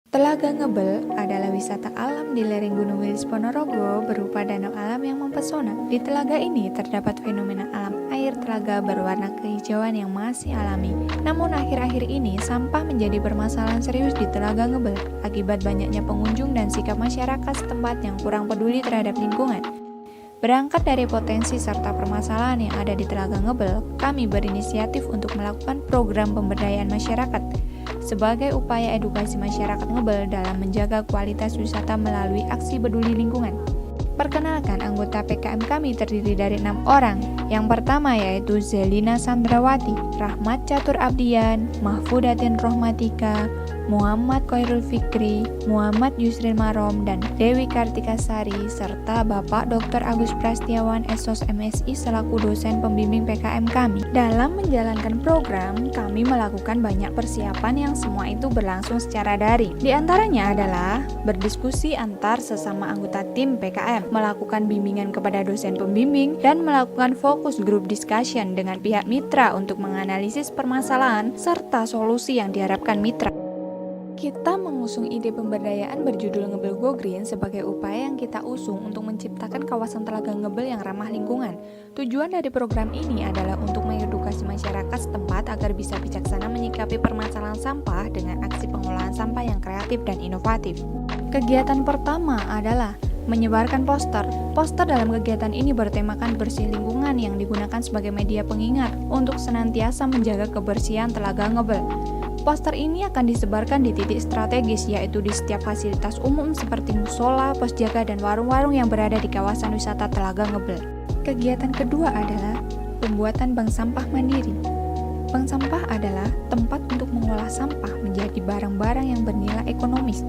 Telaga Ngebel adalah wisata alam di lereng Gunung Wilis Ponorogo berupa danau alam yang mempesona. Di telaga ini terdapat fenomena alam air telaga berwarna kehijauan yang masih alami. Namun akhir-akhir ini sampah menjadi permasalahan serius di Telaga Ngebel akibat banyaknya pengunjung dan sikap masyarakat setempat yang kurang peduli terhadap lingkungan. Berangkat dari potensi serta permasalahan yang ada di Telaga Ngebel, kami berinisiatif untuk melakukan program pemberdayaan masyarakat sebagai upaya edukasi masyarakat Ngebel dalam menjaga kualitas wisata melalui aksi peduli lingkungan. Perkenalkan, anggota PKM kami terdiri dari 6 orang. Yang pertama yaitu Zelina Sandrawati, Rahmat Catur Abdian, Mahfudatin Rohmatika, Muhammad Khairul Fikri, Muhammad Yusril Marom, dan Dewi Kartikasari, serta Bapak Dr. Agus Prastiawan SOS MSI selaku dosen pembimbing PKM kami. Dalam menjalankan program, kami melakukan banyak persiapan yang semua itu berlangsung secara daring. Di antaranya adalah berdiskusi antar sesama anggota tim PKM, melakukan bimbingan kepada dosen pembimbing, dan melakukan fokus group discussion dengan pihak mitra untuk menganalisis permasalahan serta solusi yang diharapkan mitra. Kita mengusung ide pemberdayaan berjudul Ngebel Go Green sebagai upaya yang kita usung untuk menciptakan kawasan Telaga Ngebel yang ramah lingkungan. Tujuan dari program ini adalah untuk mengedukasi masyarakat setempat agar bisa bijaksana menyikapi permasalahan sampah dengan aksi pengolahan sampah yang kreatif dan inovatif. Kegiatan pertama adalah menyebarkan poster. Poster dalam kegiatan ini bertemakan bersih lingkungan yang digunakan sebagai media pengingat untuk senantiasa menjaga kebersihan Telaga Ngebel. Poster ini akan disebarkan di titik strategis, yaitu di setiap fasilitas umum seperti musola, pos jaga, dan warung-warung yang berada di kawasan wisata Telaga Ngebel. Kegiatan kedua adalah pembuatan bank sampah mandiri. Bank sampah adalah tempat untuk mengolah sampah menjadi barang-barang yang bernilai ekonomis.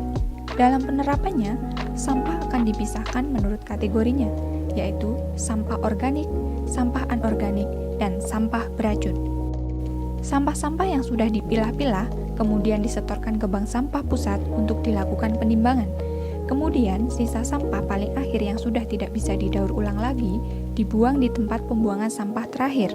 Dalam penerapannya, sampah akan dipisahkan menurut kategorinya, yaitu sampah organik, sampah anorganik, dan sampah beracun. Sampah-sampah yang sudah dipilah-pilah kemudian disetorkan ke bank sampah pusat untuk dilakukan penimbangan. Kemudian, sisa sampah paling akhir yang sudah tidak bisa didaur ulang lagi dibuang di tempat pembuangan sampah terakhir.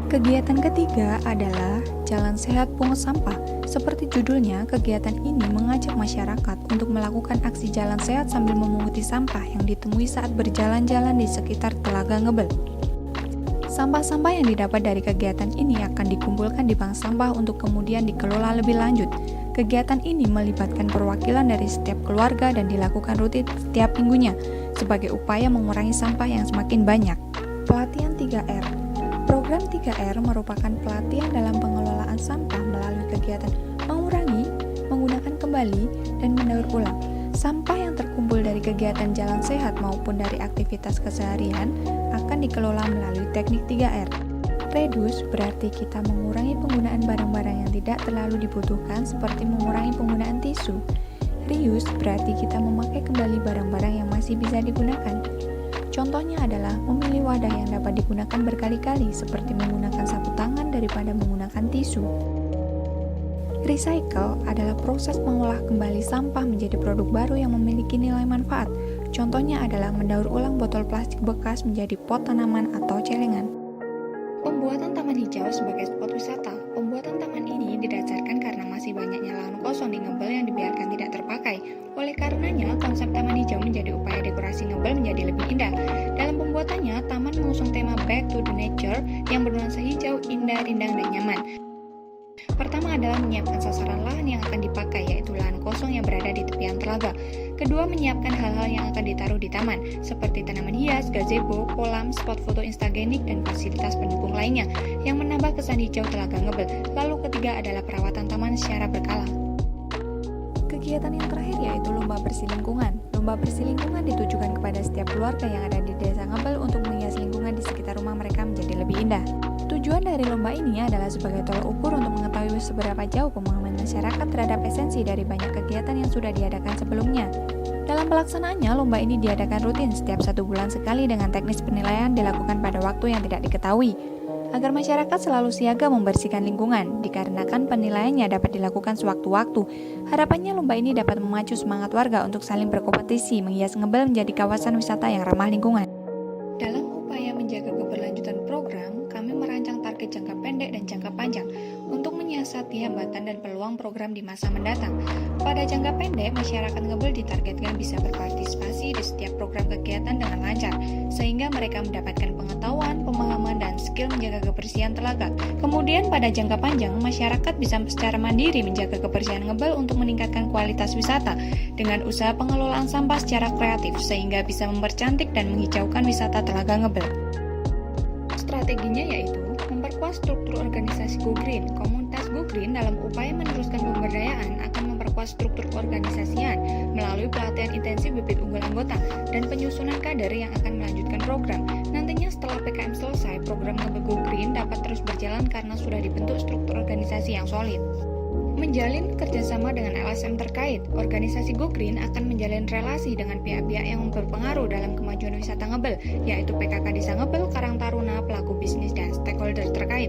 Kegiatan ketiga adalah Jalan Sehat Pungut Sampah. Seperti judulnya, kegiatan ini mengajak masyarakat untuk melakukan aksi jalan sehat sambil memunguti sampah yang ditemui saat berjalan-jalan di sekitar Telaga Ngebel. Sampah-sampah yang didapat dari kegiatan ini akan dikumpulkan di bank sampah untuk kemudian dikelola lebih lanjut. Kegiatan ini melibatkan perwakilan dari setiap keluarga dan dilakukan rutin setiap minggunya sebagai upaya mengurangi sampah yang semakin banyak. Pelatihan 3R. Program 3R merupakan pelatihan dalam pengelolaan sampah melalui kegiatan mengurangi, menggunakan kembali, dan mendaur ulang. Sampah yang terkumpul dari kegiatan jalan sehat maupun dari aktivitas keseharian akan dikelola melalui teknik 3R. Reduce berarti kita mengurangi penggunaan barang-barang yang tidak terlalu dibutuhkan seperti mengurangi penggunaan tisu. Reuse berarti kita memakai kembali barang-barang yang masih bisa digunakan. Contohnya adalah memilih wadah yang dapat digunakan berkali-kali seperti menggunakan sapu tangan daripada menggunakan tisu. Recycle adalah proses mengolah kembali sampah menjadi produk baru yang memiliki nilai manfaat. Contohnya adalah mendaur ulang botol plastik bekas menjadi pot tanaman atau celengan. Pembuatan taman hijau sebagai spot wisata. Pembuatan taman ini didasarkan karena masih banyaknya lahan kosong di Ngebel yang dibiarkan tidak terpakai. Oleh karenanya, konsep taman hijau menjadi upaya dekorasi Ngebel menjadi lebih indah. Dalam pembuatannya, taman mengusung tema Back to the Nature yang bernuansa hijau, indah, rindang, dan nyaman. Pertama adalah menyiapkan sasaran lahan yang akan dipakai, yaitu lahan kosong yang berada di tepian telaga. Kedua, menyiapkan hal-hal yang akan ditaruh di taman, seperti tanaman hias, gazebo, kolam, spot foto instagenik, dan fasilitas pendukung lainnya, yang menambah kesan hijau Telaga Ngebel. Lalu ketiga adalah perawatan taman secara berkala. Kegiatan yang terakhir yaitu lomba bersih lingkungan. Lomba bersih lingkungan ditujukan kepada setiap keluarga yang ada di desa Ngebel untuk menghias lingkungan di sekitar rumah mereka menjadi lebih indah. Tujuan dari lomba ini adalah sebagai tolak ukur untuk mengetahui seberapa jauh pemahaman masyarakat terhadap esensi dari banyak kegiatan yang sudah diadakan sebelumnya. Dalam pelaksanaannya, lomba ini diadakan rutin setiap 1 bulan sekali dengan teknis penilaian dilakukan pada waktu yang tidak diketahui, agar masyarakat selalu siaga membersihkan lingkungan, dikarenakan penilaiannya dapat dilakukan sewaktu-waktu. Harapannya lomba ini dapat memacu semangat warga untuk saling berkompetisi menghias Ngebel menjadi kawasan wisata yang ramah lingkungan. Dalam upaya menjaga keberlanjutan program, kami merancang target jangka pendek dan jangka panjang untuk menyiasati mengerti hambatan dan peluang program di masa mendatang. Pada jangka pendek, masyarakat Ngebel ditargetkan bisa berpartisipasi di setiap program kegiatan dengan lancar, sehingga mereka mendapatkan pengetahuan, pemahaman, dan skill menjaga kebersihan telaga. Kemudian pada jangka panjang, masyarakat bisa secara mandiri menjaga kebersihan Ngebel untuk meningkatkan kualitas wisata dengan usaha pengelolaan sampah secara kreatif, sehingga bisa mempercantik dan menghijaukan wisata Telaga Ngebel. Strateginya yaitu memperkuat struktur organisasi Go Green. Komunitas Go Green dalam upaya meneruskan pemberdayaan akan memperkuat struktur keorganisasian melalui pelatihan intensif bibit unggul anggota dan penyusunan kader yang akan melanjutkan program. Nantinya setelah PKM selesai, program Ngebel Go Green dapat terus berjalan karena sudah dibentuk struktur organisasi yang solid. Menjalin kerjasama dengan LSM terkait, organisasi Go Green akan menjalin relasi dengan pihak-pihak yang berpengaruh dalam kemajuan wisata Ngebel, yaitu PKK Desa Ngebel, Karang Taruna, pelaku bisnis, dan stakeholder terkait.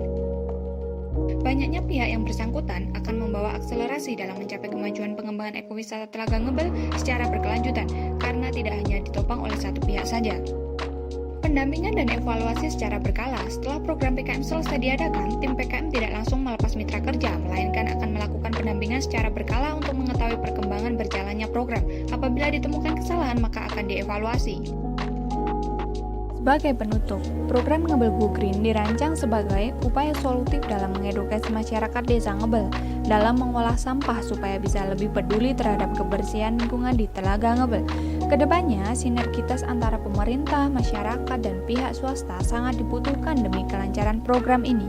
Banyaknya pihak yang bersangkutan akan membawa akselerasi dalam mencapai kemajuan pengembangan ekowisata Telaga Ngebel secara berkelanjutan, karena tidak hanya ditopang oleh satu pihak saja. Pendampingan dan evaluasi secara berkala. Setelah program PKM selesai diadakan, tim PKM tidak langsung melepas mitra kerja, melainkan akan melakukan pendampingan secara berkala untuk mengetahui perkembangan berjalannya program. Apabila ditemukan kesalahan, maka akan dievaluasi. Sebagai penutup, program Ngebel Go Green dirancang sebagai upaya solutif dalam mengedukasi masyarakat desa Ngebel dalam mengolah sampah supaya bisa lebih peduli terhadap kebersihan lingkungan di Telaga Ngebel. Kedepannya, sinergitas antara pemerintah, masyarakat, dan pihak swasta sangat dibutuhkan demi kelancaran program ini.